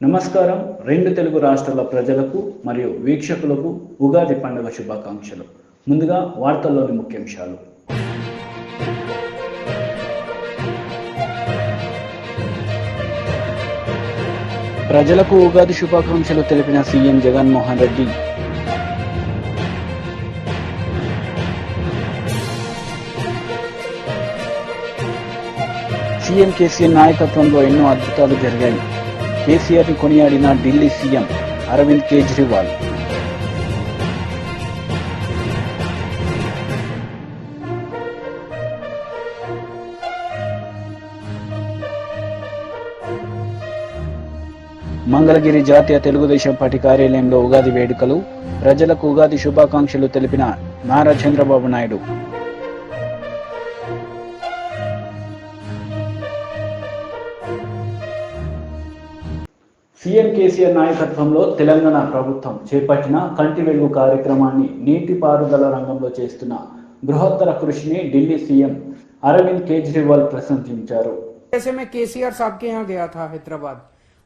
నమస్కారం. రెండు తెలుగు రాష్ట్రాల ప్రజలకు మరియు వీక్షకులకు ఉగాది పండుగ శుభాకాంక్షలు. ముందుగా వార్తల్లోని ముఖ్యాంశాలు. ప్రజలకు ఉగాది శుభాకాంక్షలు తెలిపిన సీఎం జగన్మోహన్ రెడ్డి. సీఎం కేసీఆర్ నాయకత్వంలో ఎన్నో అద్భుతాలు జరిగాయి. కేసీఆర్ని కొనియాడిన ఢిల్లీ సీఎం అరవింద్ కేజ్రీవాల్. మంగళగిరి జాతీయ తెలుగుదేశం పార్టీ కార్యాలయంలో ఉగాది వేడుకలు. ప్రజలకు ఉగాది శుభాకాంక్షలు తెలిపిన నారా చంద్రబాబు నాయుడు. సీఎం కేసీఆర్ నాయకత్వంలో తెలంగాణ ప్రభుత్వం చేపట్టిన కంటి వెలుగు కార్యక్రమాన్ని నీటిపారుదల రంగంలో చేస్తున్న బృహత్తర కృషిని ఢిల్లీ సీఎం अरविंद केजरीवाल प्रशंसिंचारू। जैसे मैं केसीआर साहब के यहाँ गया था हैदराबाद,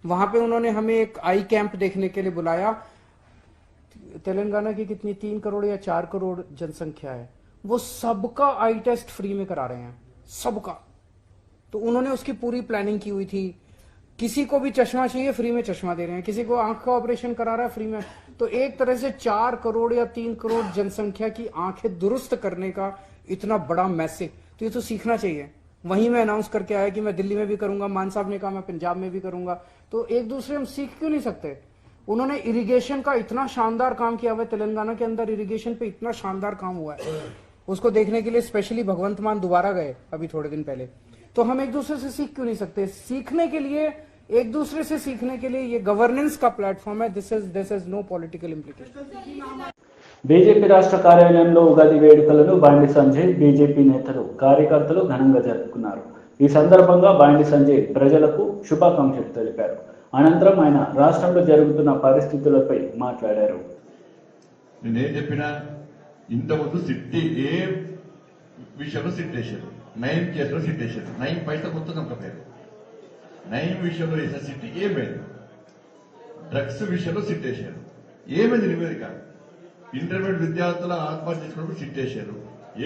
वहां पे उन्होंने हमें एक आई कैंप देखने के लिए बुलाया। तेलंगाना की कितनी 3 करोड़ या 4 करोड़ जनसंख्या है, वो सबका आई टेस्ट फ्री में करा रहे हैं, सबका। तो उन्होंने उसकी पूरी प्लानिंग की हुई थी। किसी को भी चश्मा चाहिए फ्री में चश्मा दे रहे हैं, किसी को आंख का ऑपरेशन करा रहा है फ्री में। तो एक तरह से 4 करोड़ या 3 करोड़ जनसंख्या की आंखें दुरुस्त करने का इतना बड़ा मैसेज, तो ये तो सीखना चाहिए। वहीं मैं अनाउंस करके आया कि मैं दिल्ली में भी करूंगा, मान साहब ने कहा मैं पंजाब में भी करूंगा। तो एक दूसरे हम सीख क्यों नहीं सकते? उन्होंने इरिगेशन का इतना शानदार काम किया हुआ है, तेलंगाना के अंदर इरिगेशन पे इतना शानदार काम हुआ है, उसको देखने के लिए स्पेशली भगवंत मान दोबारा गए अभी थोड़े दिन पहले। तो हम एक दूसरे से सीख क्यों नहीं सकते? सीखने के लिए, एक दूसरे से सीखने के लिए ये गवर्नेंस का प्लेटफॉर्म है। This is no political implication. BJP రాష్ట్ర కార్యాలయంలో ఉగాది వేడుకలను బండి సంజయ్, బీజేపీ నేతలు, కార్యకర్తలు ఘనంగా జరుపుకున్నారు. ఈ సందర్భంగా బండి సంజయ్ ప్రజలకు శుభాకాంక్షలు తెలిపారు. అనంతరం ఆయన రాష్ట్రంలో జరుగుతున్న పరిస్థితులపై మాట్లాడారు. నేనేం చెప్పినా ఇంతకుముందు సిట్టి ఏ విషయంలో సిట్టేశారు, నయం కేసులో సిట్టేశారు, నయం పైసా కొత్త కంపేరు, నయం విషయంలో వేసిన సిట్టి ఏమైంది, డ్రగ్స్ విషయంలో సిట్టేశారు, ఏమైంది నివేదిక, ఇంటర్మీడియట్ విద్యార్థుల ఆత్మహత్య చేసుకున్నప్పుడు సిట్టేశారు,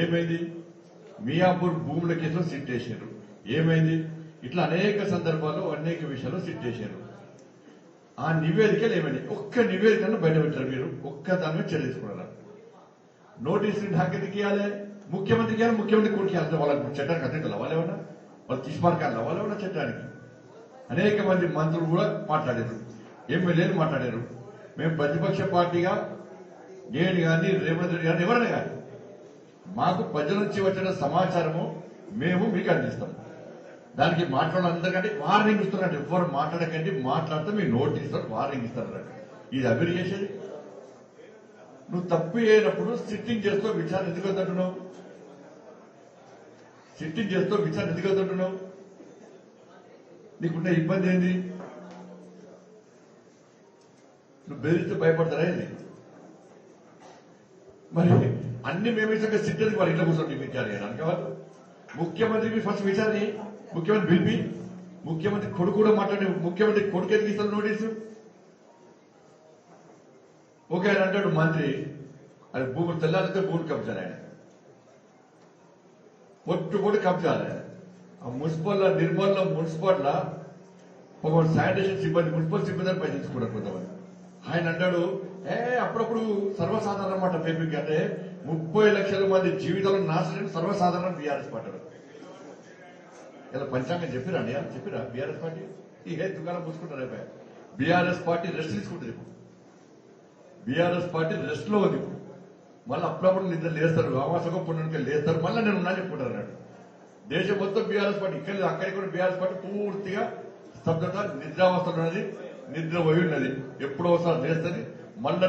ఏమైంది, మియాపూర్ భూముల కేసులో సిట్టేశారు, ఏమైంది, ఇట్లా అనేక సందర్భాల్లో అనేక విషయాల్లో సిట్టేశారు. ఆ నివేదికలు ఏమైంది? ఒక్క నివేదికను బయట పెట్టారు. మీరు ఒక్క దాని మీద చర్య తీసుకున్నారా? నోటీసులు నాకెందుకు ఇవ్వాలి? ముఖ్యమంత్రికి ఇవ్వాలి, ముఖ్యమంత్రి కోర్టుకి ఇవ్వాలి. వాళ్ళకి చట్టానికి అతీతులు అవ్వాలేమన్నా, వాళ్ళు తీసుమార్గాలు అవ్వాలేమన్నా చట్టానికి. అనేక మంది మంత్రులు కూడా మాట్లాడారు, ఎమ్మెల్యేలు మాట్లాడారు. మేము ప్రతిపక్ష పార్టీగా నేను కానీ రేవంత్ రెడ్డి గారిని ఎవరైనా కానీ మాకు ప్రజల నుంచి వచ్చిన సమాచారము మేము మీకు అందిస్తాం. దానికి మాట్లాడాలందరికంటే వార్నింగ్ ఇస్తున్నట్టు, ఎవరు మాట్లాడకండి, మాట్లాడితే మీ నోటీస్ వార్నింగ్ ఇస్తారు. ఇది అభివృద్ధి చేసేది. నువ్వు తప్పు అయినప్పుడు సిట్టింగ్ చేస్తూ విచారణ ఎందుకు వద్దంటున్నావు? సిట్టింగ్ చేస్తూ విచారణ ఎందుకు వద్దంటున్నావు? నీకున్న ఇబ్బంది ఏంది? నువ్వు బెదిరిస్తే భయపడతారా? ఇది మరి అన్ని మేమే సిట్టింగ్ వాళ్ళు ఇంట్లో కూర్చోండి విచారణ చేయడానికి. వాళ్ళు ముఖ్యమంత్రికి ఫస్ట్ విచారణ, ముఖ్యమంత్రి పిలిపి, ముఖ్యమంత్రి కొడుకు కూడా మాట్లాడి, ముఖ్యమంత్రి కొడుకు ఎందుకు ఇస్తారు నోటీసు? ఓకే ఆయన అంటాడు మంత్రి, అది భూములు తెల్లారితే భూములు కబ్జాలు, ఆయన పొట్టు కబ్జాలు. ఆ మున్సిపల్ నిర్మల్లో మున్సిపల్ ఒక శానిటేషన్ సిబ్బంది, మున్సిపల్ సిబ్బంది పైసలు తీసుకున్నారు కొంతమంది. ఆయన అంటాడు, అప్పుడప్పుడు సర్వసాధారణ మాట పేపీకి అంటే 30 లక్షల మంది జీవితాలను నాశనం సర్వసాధారణ బీఆర్ఎస్ పార్టీ. ఇలా పంచాంగం చెప్పిరండి, చెప్పిరా బీఆర్ఎస్ పార్టీ? ఈ దుకాణం పూసుకుంటారు. అయిపోయా బీఆర్ఎస్ పార్టీ రెస్ట్ తీసుకుంటుంది. ఇప్పుడు బీఆర్ఎస్ పార్టీ రెస్ట్ లో ఉంది. ఇప్పుడు మళ్ళీ అప్పుడప్పుడు నిద్ర లేస్తారు, అమాసంగా పుణ్యానికి లేస్తారు, మళ్ళీ నేను ఉన్నా చెప్పుకుంటారు అన్నాడు. దేశం మొత్తం బీఆర్ఎస్ పార్టీ, ఇక్కడ అక్కడికి కూడా బీఆర్ఎస్ పార్టీ పూర్తిగా స్తబ్దత, నిద్రావస్థలు ఉన్నది, నిద్ర పోయి ఉన్నది. ఎప్పుడో ఒకసారి లేస్తుంది, మళ్ళీ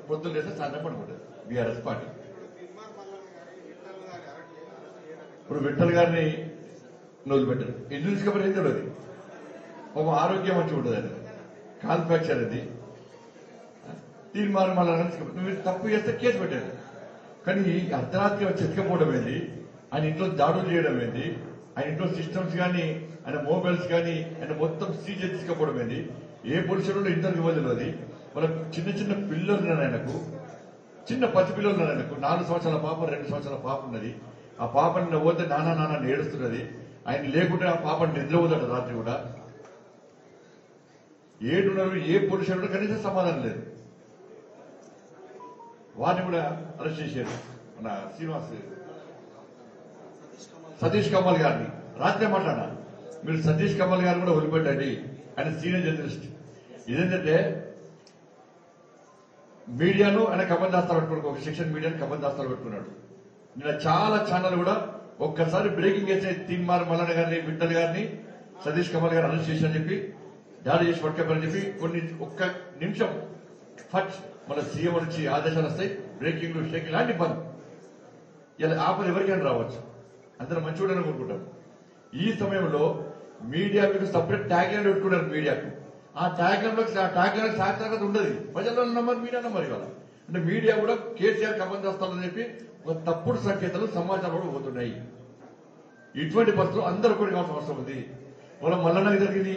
పొద్దున్న లేస్తే సాయంత్రం పడుకుంటుంది బీఆర్ఎస్ పార్టీ. ఇప్పుడు విఠల్ గారిని వదిలిపెట్టారు, ఎందుకు తీసుకపోతే ఏం తెలియదు. ఒక ఆరోగ్యం మంచిగా ఉంటుంది, అది కాల్ ఫ్రాక్చర్, అది తీర్మానం మళ్ళీ నువ్వు తప్పు చేస్తే కేసు పెట్టారు. కానీ అర్ధరాత్రి వచ్చి ఎత్తుకపోవడం ఏంది, ఆయన ఇంట్లో దాడులు చేయడం ఏంది, ఆయన ఇంట్లో సిస్టమ్స్ కానీ ఆయన మొబైల్స్ కానీ ఆయన మొత్తం సీజ్ తీసుకపోవడం ఏ పొజిషన్లో ఇంతకు ఇవ్వలేదు అది. వాళ్ళ చిన్న చిన్న పిల్లలు ఉన్నారు ఆయనకు, చిన్న పసి పిల్లలు ఉన్నారు ఆయనకు. 4 సంవత్సరాల పాప, 2 సంవత్సరాల పాప ఉన్నది. ఆ పాపని పోతే నాన్న ఏడుస్తున్నది. ఆయన లేకుంటే ఆ పాపని నిద్రపోతాడు రాత్రి కూడా. ఏడున్నారు, ఏ పొజిషన్లో కనీసం సమాధానం లేదు. వారిని కూడా అరెస్ట్ చేశారు. మన సతీష్ కమల్ గారిని రాత్రే మాట్లాడా. మీరు సతీష్ కమల్ గారిని కూడా వదిలిపెట్టండి, ఆయన సీనియర్ జర్నలిస్ట్. ఇదేంటంటే మీడియాను ఆయన కబందాస్తాలు పెట్టుకున్నాడు, ఒక సెక్షన్ మీడియాను కబందాస్తాలు పెట్టుకున్నాడు. నిన్న చాలా ఛానల్ కూడా ఒక్కసారి బ్రేకింగ్ చేసే తీన్మార్ మల్లన్న గారిని, విఠల్ గారిని సతీష్ కమల్ గారిని అరెస్ట్ చేశారని చెప్పి, దాడి చేసి పట్టుకోమని చెప్పి ఒక్క నిమిషం ఫట్ మన సీఎం నుంచి ఆదేశాలు వస్తాయి, బ్రేకింగ్ షేకింగ్ లాంటి బంద్. ఇలా ఆపద ఎవరికైనా రావచ్చు, అందరూ మంచిగా కోరుకుంటాం. ఈ సమయంలో మీడియా మీకు సపరేట్ ట్యాగ్ లైన్ పెట్టుకున్నారు. మీడియాకు ఆ ట్యాగ్ లైన్ సార్థకత ఉండదు, ప్రజల నంబర్ మీడియా నంబర్ ఇవ్వాలి. అంటే మీడియా కూడా కేసీఆర్ కమం చేస్తామని చెప్పి ఒక తప్పుడు సంకేతాలు సమాచారం కూడా పోతున్నాయి. ఇటువంటి పరిస్థితులు అందరూ కూడా కావాల్సిన అవసరం ఉంది. వాళ్ళ మల్లన్నకి జరిగింది,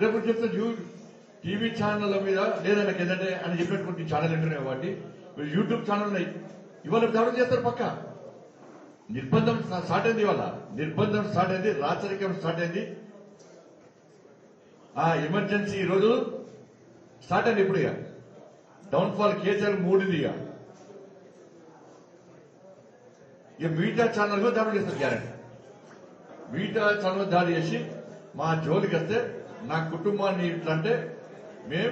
రేపు చెప్తే టీవీ ఛానళ్ల మీద లేదా నాకు ఏంటంటే అని చెప్పినటువంటి ఛానల్ ఉంటున్నాయి కాబట్టి యూట్యూబ్ ఛానల్ ఉన్నాయి. ఇవాళ దాడులు చేస్తారు పక్క. నిర్బంధం స్టార్ట్ అయింది, ఇవాళ నిర్బంధం స్టార్ట్ అయింది, రాచరికం స్టార్ట్ అయింది. ఎమర్జెన్సీ ఈ రోజు స్టార్ట్ అయింది. ఇప్పుడు ఇక డౌన్ఫాల్ కేసీఆర్ మూడింది. ఇక మిగతా ఛానల్ కూడా దాడులు చేస్తారు. గ్యారెంటీ మిగతా ఛానల్ దాడి చేసి మా జోలికి వస్తే నా కుటుంబాన్ని ఇట్లా అంటే మేము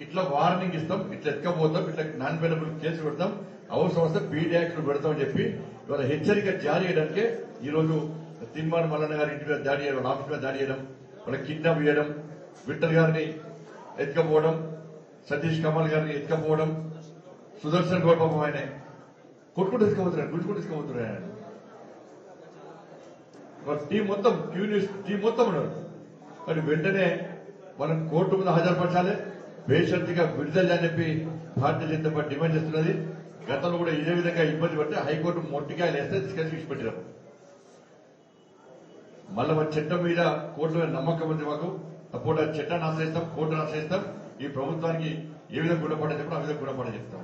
ఇట్లా వార్నింగ్ ఇస్తాం, ఇట్లా ఎత్తుకపోతాం, ఇట్లా నాన్ అవైలబుల్ కేసు పెడతాం, అవసరం వస్తే పీడీ యాక్ట్ పెడతామని చెప్పి ఇవాళ హెచ్చరిక జారీ చేయడానికే ఈరోజు తిన్మార్ మల్లన్న గారి ఇంటి మీద దాడి చేయడం, ఆఫీస్ మీద దాడి చేయడం, వాళ్ళ కిడ్నాప్ చేయడం, విఠల్ గారిని ఎత్తుకపోవడం, సతీష్ కమల్ గారిని ఎత్తుకపోవడం, సుదర్శన్ గౌడ్ పాపం ఆయన కొట్టుకుంటూ తీసుకుపోతున్నాడు, గుంజుకుంటూ తీసుకుపోతున్నాడు. ఆయన టీం మొత్తం క్యూ న్యూస్ టీం మొత్తం ఉన్నారు. కానీ వెంటనే మనం కోర్టు ముందు హాజరుపరచాలి, బేషరతుగా విడుదల అని చెప్పి భారతీయ జనతా పార్టీ డిమాండ్ చేస్తున్నది. గతంలో కూడా ఇదే విధంగా ఇబ్బంది పడితే హైకోర్టు మొట్టికాయలు వేస్తే తీసుకెళ్లి విడిచిపెట్టాం. మళ్ళీ మన చట్టం మీద కోర్టు మీద నమ్మకం ఉంది మాకు. తప్పకుండా చట్టాన్ని ఆశ్రయిస్తాం, కోర్టును ఆశ్రయిస్తాం. ఈ ప్రభుత్వానికి ఏ విధంగా గుణపడ చెప్తాం ఆ విధంగా గుణపడ చెప్తాం.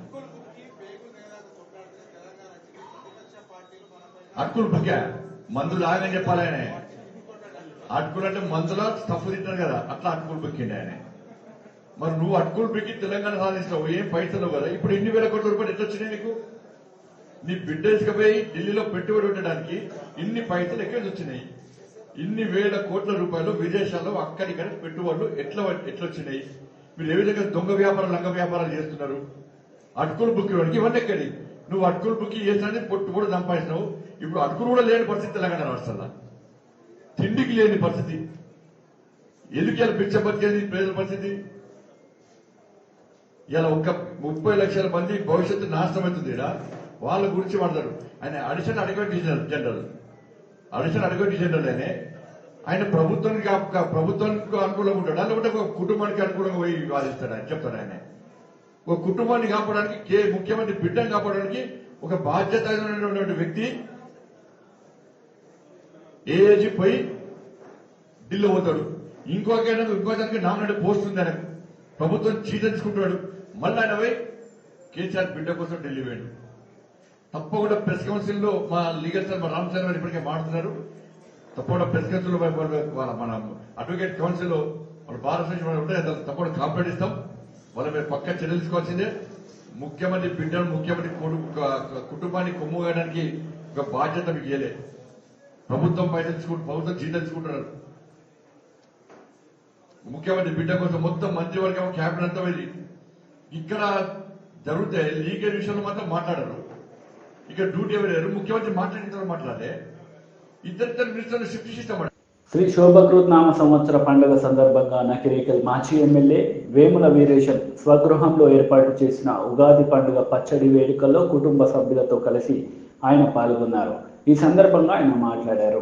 అటుకులు బుక్కా మందులు ఆగని చెప్పాలి ఆయన. అటుకులు అంటే మందులో స్టఫ్ తింటారు కదా, అట్లా అటుకులు బుక్కిండి ఆయన. మరి నువ్వు అటుకులు బుక్కి తెలంగాణ సాధిస్తావు, ఏం పైసలు కదా. ఇప్పుడు ఎన్ని వేల కోట్ల రూపాయలు ఎట్లా వచ్చినాయి నీకు? నీ బిడ్డ తీసుకుపోయి ఢిల్లీలో పెట్టుబడి పెట్టడానికి ఇన్ని పైసలు ఎక్కడ వచ్చినాయి? ఇన్ని వేల కోట్ల రూపాయలు విదేశాల్లో అక్కడిక్కడ పెట్టుబడులు ఎట్లా వచ్చినాయి? మీరు ఏ విధంగా దొంగ వ్యాపారాలు, లంగ వ్యాపారాలు చేస్తున్నారు? అటుకులు బుక్కి ఇవన్నీ ఎక్కడి? నువ్వు అటుకులు బుక్కి చేసినది పొట్టు కూడా సంపాదించినావు. ఇప్పుడు అటుకులు కూడా లేని పరిస్థితి తెలంగాణ రాష్ట్రంలో, తిండికి లేని పరిస్థితి. ఎందుకు ఇలా పిచ్చ బతికేది ప్రజల పరిస్థితి? ఇలా ఒక్క 30 లక్షల మంది భవిష్యత్తు నాశనం అవుతుంది. వాళ్ళ గురించి వాడతారు. ఆయన అడిషనల్ అడ్వకేట్ జనరల్ ఆయన ప్రభుత్వానికి అనుకూలంగా ఉంటాడు, లేకుంటే ఒక కుటుంబానికి అనుకూలంగా పోయి వాదిస్తాడు. ఆయన చెప్తాడు, ఆయన ఒక కుటుంబాన్ని కాపాడడానికి, ముఖ్యమంత్రి బిడ్డను కాపాడడానికి ఒక బాధ్యత వ్యక్తి ఏజీ పోయి ఢిల్లీ పోతాడు. ఇంకోదానికి నామినేట్ పోస్ట్ ఉంది ఆయనకు, ప్రభుత్వం చీటించుకుంటాడు. మళ్ళీ ఆయన పోయి కేసీఆర్ బిడ్డ కోసం ఢిల్లీ పోయాడు. తప్పకుండా ప్రెస్ కౌన్సిల్ లో మా లీగల్ సార్ మా రామచంద్ర గారు ఇప్పటికే మాట్లాడుతున్నారు. తప్పకుండా ప్రెస్ కౌన్సిల్ లో మన అడ్వకేట్ కౌన్సిల్ లో మన భారత ఉంటే తప్పకుండా కాంప్లైంట్ ఇస్తాం. వాళ్ళ మీరు పక్క చర్యలు తీసుకోవాల్సిందే. ముఖ్యమంత్రి బిడ్డను, ముఖ్యమంత్రి కుటుంబాన్ని కొమ్ము వేయడానికి ఒక బాధ్యత మీకు ఇయ్యలే. ప్రభుత్వం ప్రభుత్వం జీతం తీసుకుంటున్నారు. ముఖ్యమంత్రి బిడ్డ కోసం మొత్తం మంత్రివర్గం క్యాబినెట్ అంతా వెళ్ళి ఇక్కడ జరిగితే లీగల్ విషయంలో మాత్రం మాట్లాడరు. ఇక్కడ డ్యూటీ ఎవరు? ముఖ్యమంత్రి మాట్లాడిన మాట్లాడే ఇద్దరు మినిస్టర్లు షిఫ్ట్ సిస్టమ్. శ్రీ శోభకృత్ నామ సంవత్సర పండుగ సందర్భంగా నకిరేకల్ మాజీ ఎమ్మెల్యే వేముల వీరేశం స్వగృహంలో ఏర్పాటు చేసిన ఉగాది పండుగ పచ్చడి వేడుకల్లో కుటుంబ సభ్యులతో కలిసి ఆయన పాల్గొన్నారు. ఈ సందర్భంగా ఆయన మాట్లాడారు.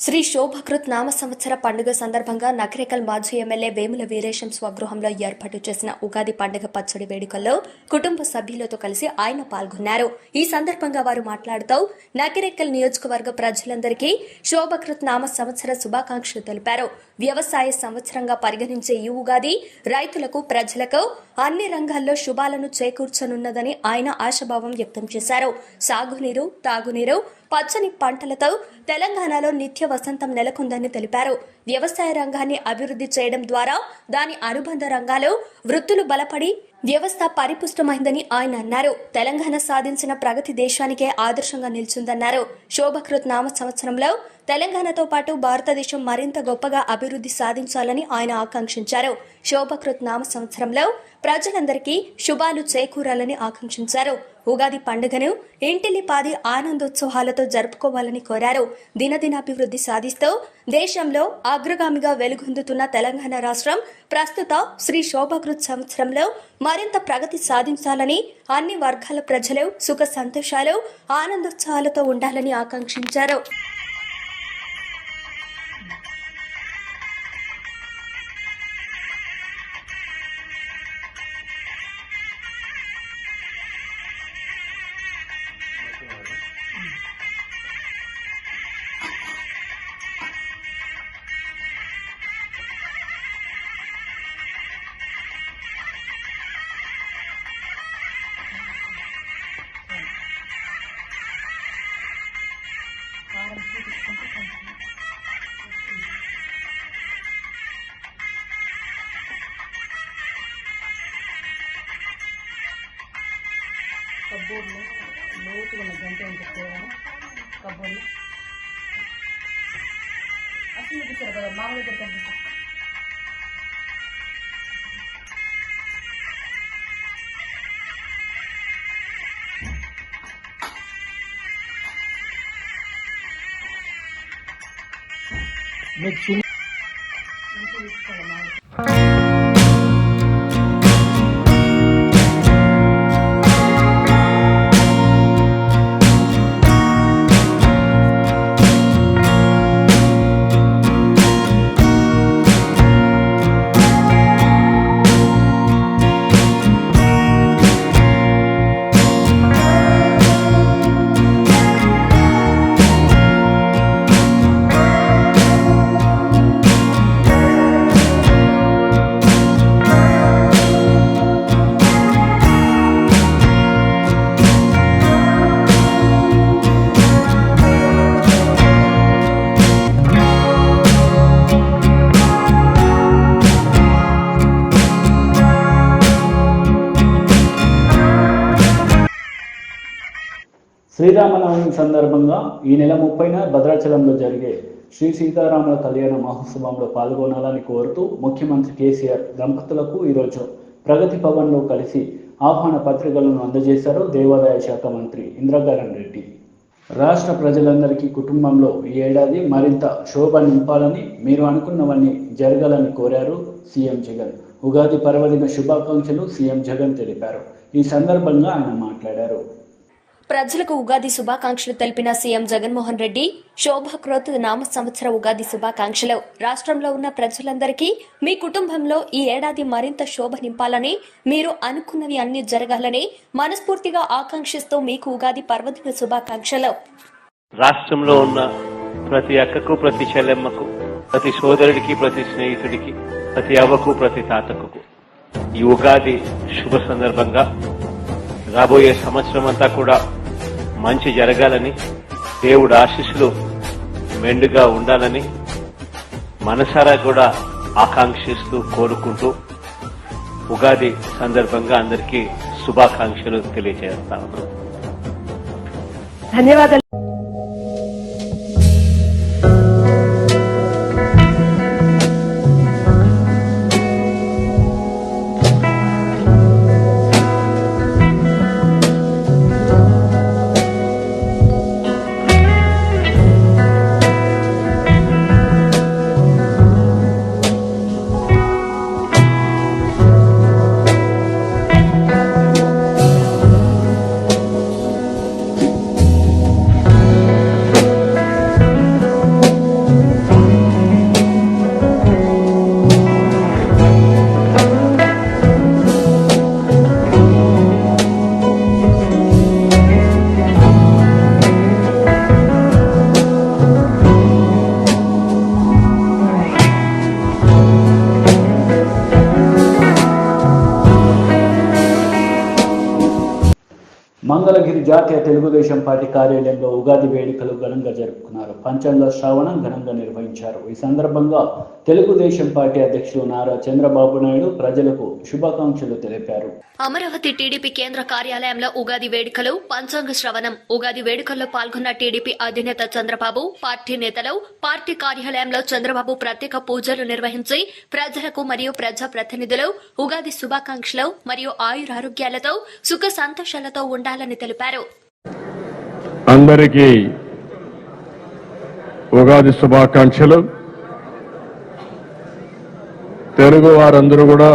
శ్రీ శోభకృత్ నామ సంవత్సర పండుగ సందర్భంగా నకరేకల్ మాజీ ఎమ్మెల్యే వేముల వీరేశం స్వగృహంలో ఏర్పాటు చేసిన ఉగాది పండుగ పచ్చడి వేడుకల్లో కుటుంబ సభ్యులతో కలిసి ఆయన పాల్గొన్నారు. ఈ సందర్భంగా వారు మాట్లాడుతూ నకరేకల్ నియోజకవర్గ ప్రజలందరికీ శోభకృత్ నామ సంవత్సర శుభాకాంక్షలు తెలిపారు. వ్యవసాయ సంవత్సరంగా పరిగణించే ఈ ఉగాది రైతులకు, ప్రజలకు అన్ని రంగాల్లో శుభాలను చేకూర్చనున్నదని ఆయన ఆశాభావం వ్యక్తం చేశారు. సాగునీరు, తాగునీరు, పచ్చని పంటలతో తెలంగాణలో నిత్య వసంతం నెలకొందని తెలిపారు. వ్యవసాయ రంగాన్ని అభివృద్ధి చేయడం ద్వారా దాని అనుబంధ రంగాలు, వృత్తులు బలపడి వ్యవస్థ పరిపుష్టమైందని ఆయన అన్నారు. తెలంగాణ సాధించిన ప్రగతి దేశానికే ఆదర్శంగా నిలిచిందన్నారు. శోభకృత్ నామ సంవత్సరంలో తెలంగాణతో పాటు భారతదేశం మరింత గొప్పగా అభివృద్ధి సాధించాలని ఆయన ఆకాంక్షించారు. శోభకృత్ నామ సంవత్సరంలో ప్రజలందరికీ శుభాలు చేకూరాలని ఆకాంక్షించారు. ఉగాది పండుగను ఇంటిల్లిపాది ఆనందోత్సవాలతో జరుపుకోవాలని కోరారు. దినదినాభివృద్ధి సాధిస్తూ దేశంలో అగ్రగామిగా వెలుగొందుతున్న తెలంగాణ రాష్ట్రం ప్రస్తుత శ్రీ శోభకృత్ సంవత్సరంలో మరింత ప్రగతి సాధించాలని, అన్ని వర్గాల ప్రజలు సుఖ సంతోషాలు, ఆనందోత్సవాలతో ఉండాలని ఆకాంక్షించారు. కబ్బోర్డ్లో లోతుగా ఉన్న గంట ఉంటుంది కబ్బోర్డ్లో అసలు చూసారు కదా మామూలు దగ్గర మంచిగా తీసుకోవాలి మామూలు. శ్రీరామనవమి సందర్భంగా ఈ నెల 30న భద్రాచలంలో జరిగే శ్రీ సీతారాముల కళ్యాణ మహోత్సవంలో పాల్గొనాలని కోరుతూ ముఖ్యమంత్రి కేసీఆర్ దంపతులకు ఈరోజు ప్రగతి భవన్లో కలిసి ఆహ్వాన పత్రికలను అందజేశారు దేవాదాయ శాఖ మంత్రి ఇంద్రకరణ్ రెడ్డి. రాష్ట్ర ప్రజలందరికీ కుటుంబంలో ఈ ఏడాది మరింత శోభ నింపాలని, మీరు అనుకున్నవన్నీ జరగాలని కోరారు సీఎం జగన్. ఉగాది పర్వదిన శుభాకాంక్షలు సీఎం జగన్ తెలిపారు. ఈ సందర్భంగా ఆయన మాట్లాడారు. ప్రజలకు ఉగాది శుభాకాంక్షలు తెలిపిన సీఎం జగన్మోహన్ రెడ్డి శోభకృత్ నామ సంవత్సర ఉగాది శుభాకాంక్షలు. రాష్ట్రంలో ఉన్న ప్రజలందరికీ మీ కుటుంబంలో ఈ ఏడాది మరింత శోభ నింపాలని, మీరు అనుకున్నవి అన్ని జరగాలని మనస్ఫూర్తిగా ఆకాంక్షిస్తూ మీకు ఉగాది పర్వదిన శుభాకాంక్షలు. రాష్ట్రంలో ఉన్న ప్రతి అక్కకు, ప్రతి చెల్లెమ్మకు, ప్రతి సోదరుడికి, ప్రతి స్నేహితుడికి, ప్రతి అవ్వకు, ప్రతి తాతకు ఈ ఉగాది శుభ సందర్భంగా రాబోయే సంవత్సరం అంతా కూడా మంచి జరగాలని, దేవుడు ఆశీస్సులు మెండుగా ఉండాలని మనసారా కూడా ఆకాంక్షిస్తూ కోరుకుంటూ ఉగాది సందర్భంగా అందరికీ శుభాకాంక్షలు తెలియజేస్తా ఉన్నాను. ధన్యవాదాలు. మంగళగిరి జాతీయ తెలుగుదేశం పార్టీ కార్యాలయంలో ఉగాది వేడుకలు ఘనంగా జరుపుకున్నారు. పంచాంగ శ్రావణం ఘనంగా నిర్వహించారు. ఈ సందర్భంగా తెలుగుదేశం పార్టీ అధ్యక్షులు నారా చంద్రబాబు నాయుడు ప్రజలకు శుభాకాంక్షలు తెలిపారు. అమరావతి టీడీపీ కేంద్ర కార్యాలయంలో ఉగాది వేడుకలు, పంచాంగ శ్రవణం. ఉగాది వేడుకల్లో పాల్గొన్న టీడీపీ అధినేత చంద్రబాబు, పార్టీ నేతలు పార్టీ కార్యాలయంలో చంద్రబాబు ప్రత్యేక పూజలు నిర్వహించి ప్రజలకు మరియు ప్రజా ప్రతినిధులు ఉగాది శుభాకాంక్షలు మరియు ఆయురారోగ్యాలతో సుఖ సంతోషాలతో ఉండాలని తెలిపారు. అందరికీ ఉగాది శుభాకాంక్షలు. తెలుగు వారందరూ కూడా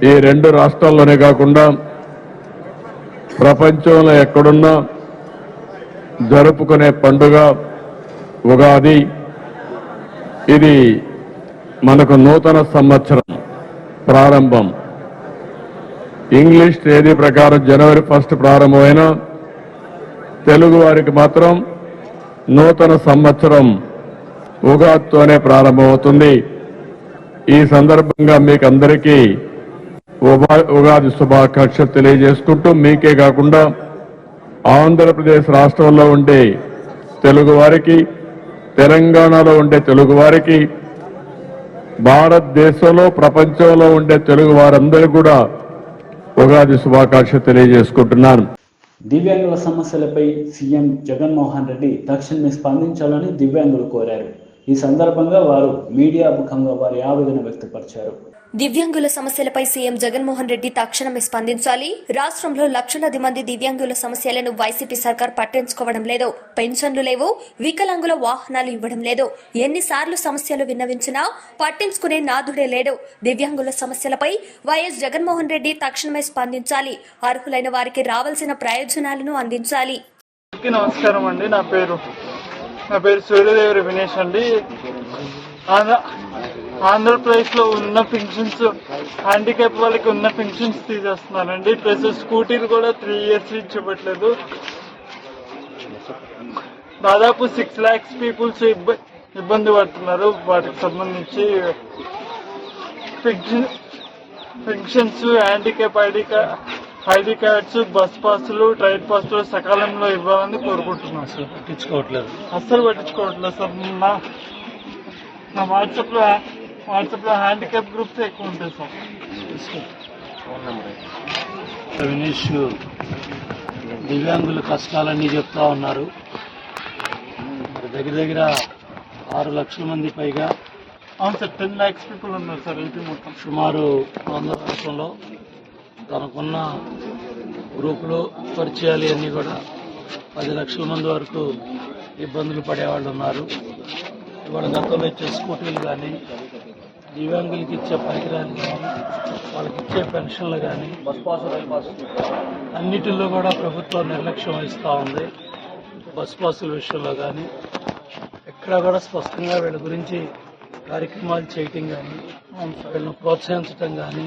ఈ రెండు రాష్ట్రాల్లోనే కాకుండా ప్రపంచంలో ఎక్కడున్నా జరుపుకునే పండుగ ఉగాది. ఇది మనకు నూతన సంవత్సరం ప్రారంభం. ఇంగ్లీష్ తేదీ ప్రకారం జనవరి 1 ప్రారంభమైన తెలుగు వారికి మాత్రం నూతన సంవత్సరం ఉగాదితోనే ప్రారంభమవుతుంది. ఈ సందర్భంగా మీకు అందరికీ ఉగాది శుభాకాంక్షలు తెలియజేసుకుంటూ, మీకే కాకుండా ఆంధ్రప్రదేశ్ రాష్ట్రంలో ఉండే తెలుగు వారికి, తెలంగాణలో ఉండే తెలుగు వారికి, భారతదేశంలో ప్రపంచంలో ఉండే తెలుగు వారందరూ కూడా ఉగాది శుభాకాంక్షలు తెలియజేసుకుంటున్నాను. దివ్యాంగుల సమస్యలపై సీఎం జగన్మోహన్ రెడ్డి తక్షణమే స్పందించాలని దివ్యాంగులు కోరారు. ఈ సందర్భంగా వారు మీడియా ముఖంగా వారి ఆవేదన వ్యక్తపరిచారు. దివ్యాంగుల సమస్యలపై సీఎం జగన్మోహన్ రెడ్డి తక్షణమే స్పందించాలి. రాష్ట్రంలో లక్షలాది మంది దివ్యాంగుల సమస్యలను వైసీపీ సర్కార్ పట్టించుకోవడం లేదు. పెన్షన్లు లేవు, వికలాంగుల వాహనాలు ఇవ్వడం లేదు. ఎన్నిసార్లు సమస్యలు విన్నవించినా పట్టించుకునే నాథుడే లేడు. దివ్యాంగుల సమస్యలపై వైఎస్ జగన్మోహన్ రెడ్డి తక్షణమే స్పందించాలి. అర్హులైన వారికి రావాల్సిన ప్రయోజనాలను అందించాలి. నమస్కారం అండి. నా పేరు సూర్యదేవరి వినేష్ అండి. ఆంధ్రప్రదేశ్ లో ఉన్న పెన్షన్స్, హ్యాండిక్యాప్ వాళ్ళకి ఉన్న పెన్షన్స్ తీసేస్తున్నారండి. ప్లస్ స్కూటీలు కూడా 3 years నుంచి ఇవ్వట్లేదు. దాదాపు 6 lakhs పీపుల్స్ ఇబ్బంది పడుతున్నారు. వాటికి సంబంధించి pensions, handicap ID cards, bus పాసులు, ట్రైన్ పాసులు సకాలంలో ఇవ్వాలని కోరుకుంటున్నాను సార్. అస్సలు పట్టించుకోవట్లేదు సార్. నా వాట్సాప్ లో హ్యాండిక్యాప్ గ్రూప్స్ ఎక్కువ ఉంటాయి సార్. వినేష్ దివ్యాంగుల కష్టాలన్నీ చెప్తా ఉన్నారు. దగ్గర 6 లక్షల మంది పైగా, అవును సార్, 10 lakhs పీపుల్ ఉన్నారు సార్. ఇది మొత్తం సుమారు ఆంధ్ర రాష్ట్రంలో తనకున్న గ్రూపులు, పరిచయాలు అన్నీ కూడా 10 లక్షల మంది వరకు ఇబ్బందులు పడేవాళ్ళు ఉన్నారు. ఇవాళ గతంలో ఇచ్చే స్కూటీలు కానీ, దివ్యాంగులకి ఇచ్చే పరికరాలు కానీ, వాళ్ళకి ఇచ్చే పెన్షన్లు కానీ, అన్నిటిలో కూడా ప్రభుత్వం నిర్లక్ష్యం వహిస్తూ ఉంది. బస్ పాసుల విషయంలో కానీ ఎక్కడా కూడా స్పష్టంగా వీళ్ళ గురించి కార్యక్రమాలు చేయటం కానీ, వీళ్ళని ప్రోత్సహించటం కానీ,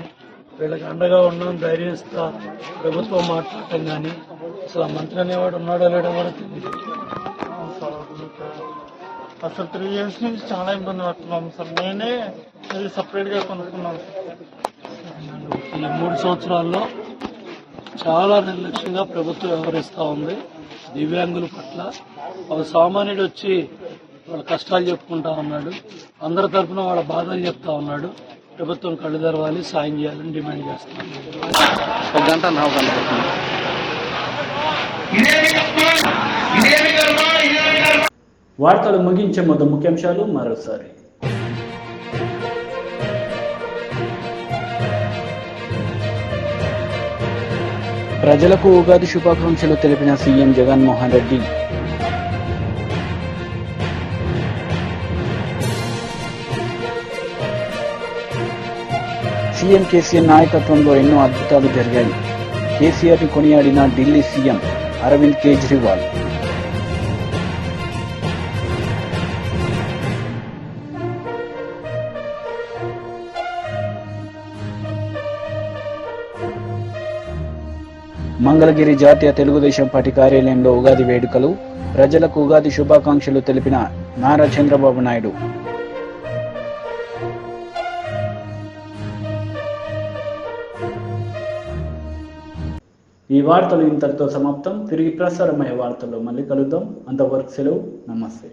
వీళ్ళకి అండగా ఉండడం ధైర్యం ఇస్తా ప్రభుత్వం మాట్లాడటం కానీ, అసలు ఆ మంత్రి అనేవాడు ఉన్నాడో లేడో కూడా తెలియదు. అసలు 3 years నుంచి చాలా ఇబ్బంది పడుతున్నాము సార్. నేనే ఇది సపరేట్ గా కొనుక్కున్నాను. ఈ 3 సంవత్సరాల్లో చాలా నిర్లక్ష్యంగా ప్రభుత్వం వ్యవహరిస్తూ ఉంది దివ్యాంగుల పట్ల. ఒక సామాన్యుడు వచ్చి వాళ్ళ కష్టాలు చెప్పుకుంటా ఉన్నాడు. అందరి తరఫున వాళ్ళ బాధలు చెప్తా ఉన్నాడు. ప్రభుత్వం కళ్ళు తెరవాలి, సాయం చేయాలని డిమాండ్ చేస్తున్నాను. వార్తలు ముగించే ముందు ముఖ్యాంశాలు మరోసారి. ప్రజలకు ఉగాది శుభాకాంక్షలు తెలిపిన సీఎం జగన్మోహన్ రెడ్డి. సీఎం కేసీఆర్ నాయకత్వంలో ఎన్నో అద్భుతాలు జరిగాయి. కేసీఆర్ ని కొనియాడిన ఢిల్లీ సీఎం అరవింద్ కేజ్రీవాల్. మంగళగిరి జాతీయ తెలుగుదేశం పార్టీ కార్యాలయంలో ఉగాది వేడుకలు. ప్రజలకు ఉగాది శుభాకాంక్షలు తెలిపిన నారా చంద్రబాబు నాయుడు. ఈ వార్తలు ఇంతటితో సమాప్తం. తిరిగి ప్రసారమయ్యే వార్తల్లో మళ్ళీ కలుద్దాం. అంతవరకు సెలవు. నమస్తే.